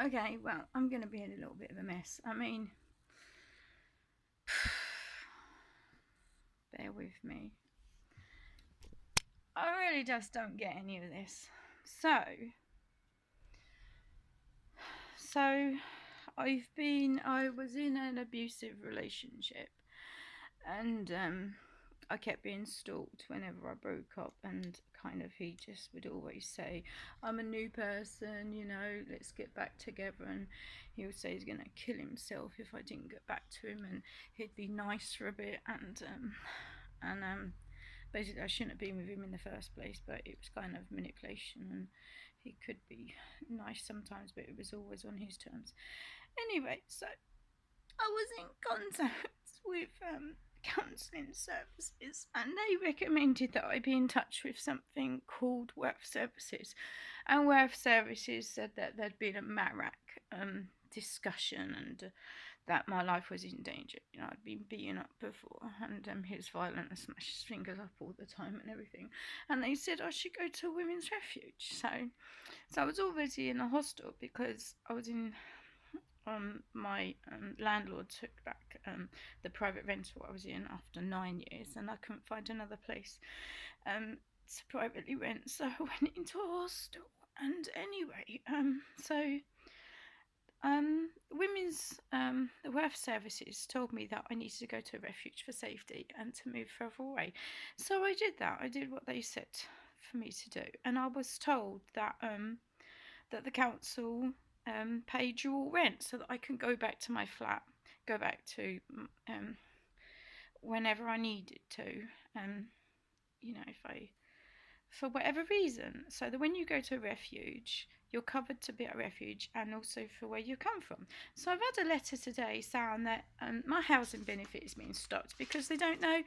Okay, well, I'm going to be in a little bit of a mess. I mean, bear with me. I really just don't get any of this. So I was in an abusive relationship, and I kept being stalked whenever I broke up, and kind of he just would always say, "I'm a new person, let's get back together." And he would say he's gonna kill himself if I didn't get back to him, and he'd be nice for a bit, and basically I shouldn't have been with him in the first place, but it was kind of manipulation, and he could be nice sometimes, but it was always on his terms. Anyway, so I was in contact with counselling services, and they recommended that I be in touch with something called Worth Services. And Worth Services said that there'd been a Marak discussion, and that my life was in danger. I'd been beaten up before, and he was violent and smashed his fingers up all the time and everything. And they said I should go to a women's refuge. So I was already in a hostel because I was in my landlord took back the private rental I was in after 9 years, and I couldn't find another place to privately rent, so I went into a hostel. And anyway, women's the Worth Services told me that I needed to go to a refuge for safety and to move further away. So I did that. I did what they said for me to do, and I was told that the council paid dual rent so that I can go back to my flat, go back to whenever I needed to, if I, for whatever reason. So that when you go to a refuge, you're covered to be at a refuge and also for where you come from. So I've had a letter today saying that my housing benefit is being stopped because they don't know,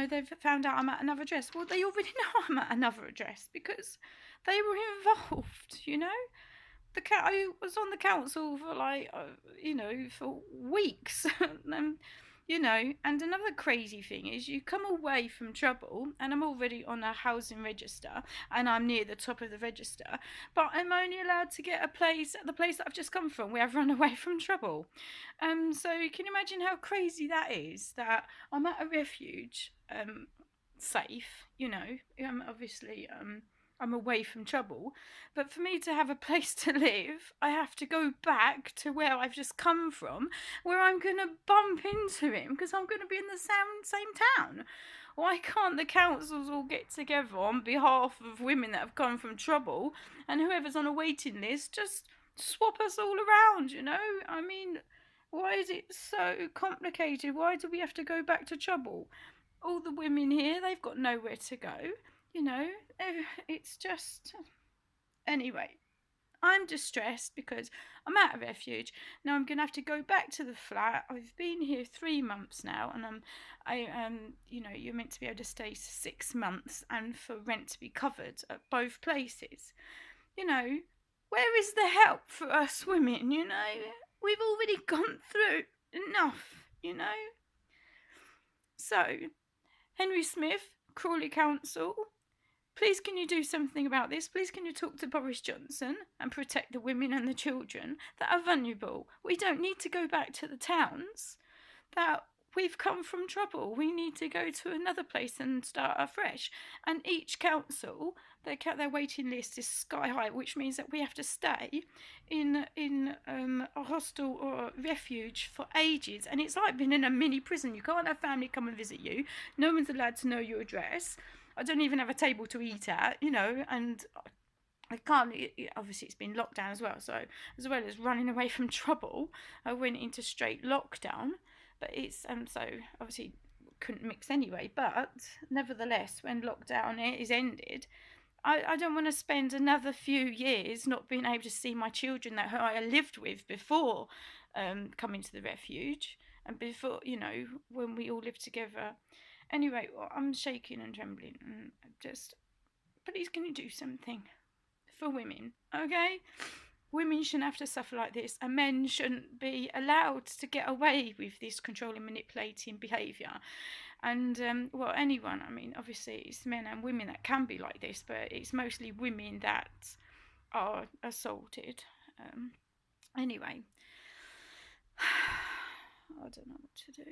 they've found out I'm at another address. Well, they already know I'm at another address because they were involved, I was on the council for for weeks. um, and another crazy thing is you come away from trouble, and I'm already on a housing register, and I'm near the top of the register, but I'm only allowed to get a place at the place that I've just come from, where I've run away from trouble. So can you imagine how crazy that is? That I'm at a refuge, safe, obviously, I'm away from trouble. But for me to have a place to live, I have to go back to where I've just come from, where I'm going to bump into him because I'm going to be in the same town. Why can't the councils all get together on behalf of women that have come from trouble, and whoever's on a waiting list just swap us all around? I mean, why is it so complicated? Why do we have to go back to trouble? All the women here, they've got nowhere to go. You know, it's just. Anyway, I'm distressed because I'm at a refuge. Now I'm going to have to go back to the flat. I've been here 3 months now, and you're meant to be able to stay 6 months and for rent to be covered at both places. You know, where is the help for us women? We've already gone through enough. So, Henry Smith, Crawley Council, please can you do something about this? Please can you talk to Boris Johnson and protect the women and the children that are vulnerable? We don't need to go back to the towns. That we've come from trouble. We need to go to another place and start afresh. And each council, their waiting list is sky high, which means that we have to stay in a hostel or a refuge for ages. And it's like being in a mini prison. You can't have family come and visit you. No one's allowed to know your address. I don't even have a table to eat at, and I can't. Obviously, it's been locked down as well. So, as well as running away from trouble, I went into straight lockdown. But it's so obviously couldn't mix anyway. But nevertheless, when lockdown is ended, I don't want to spend another few years not being able to see my children that I lived with before coming to the refuge, and before when we all lived together. Anyway, well, I'm shaking and trembling, and just please can you do something for women, okay? Women shouldn't have to suffer like this, and men shouldn't be allowed to get away with this controlling, manipulating behaviour. And anyone. I mean, obviously it's men and women that can be like this, but it's mostly women that are assaulted. Anyway, I don't know what to do.